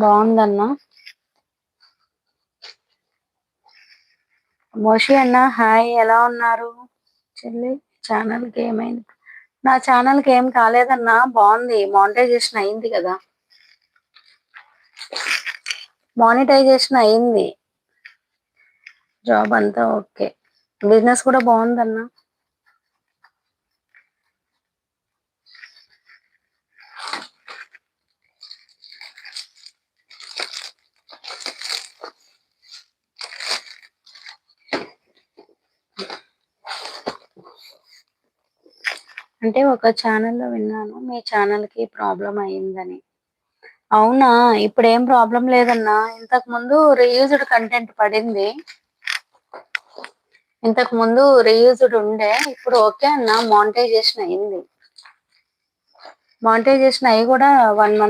బాగుందన్నా. మోషి అన్న హాయ్, ఎలా ఉన్నారు? చెల్లి ఛానల్ కి ఏమైంది? నా ఛానల్ కి ఏం కాలేదన్నా, బాగుంది. మానిటైజేషన్ అయింది కదా. మానిటైజేషన్ అయింది. జాబ్ అంతా ఓకే. బిజినెస్ కూడా బాగుందన్నా. అంటే ఒక ఛానల్లో విన్నాను, మీ ఛానల్ కి ప్రాబ్లం అయిందని. అవునా? ఇప్పుడు ఏం ప్రాబ్లం లేదన్నా. ఇంతకు ముందు రీయూజ్డ్ కంటెంట్ పడింది. ఇంతకు ముందు రీయూజ్డ్ ఉండే, ఇప్పుడు ఓకే అన్న. మానిటైజేషన్ అయింది. మానిటైజేషన్ అయ్యి కూడా 1 మంత్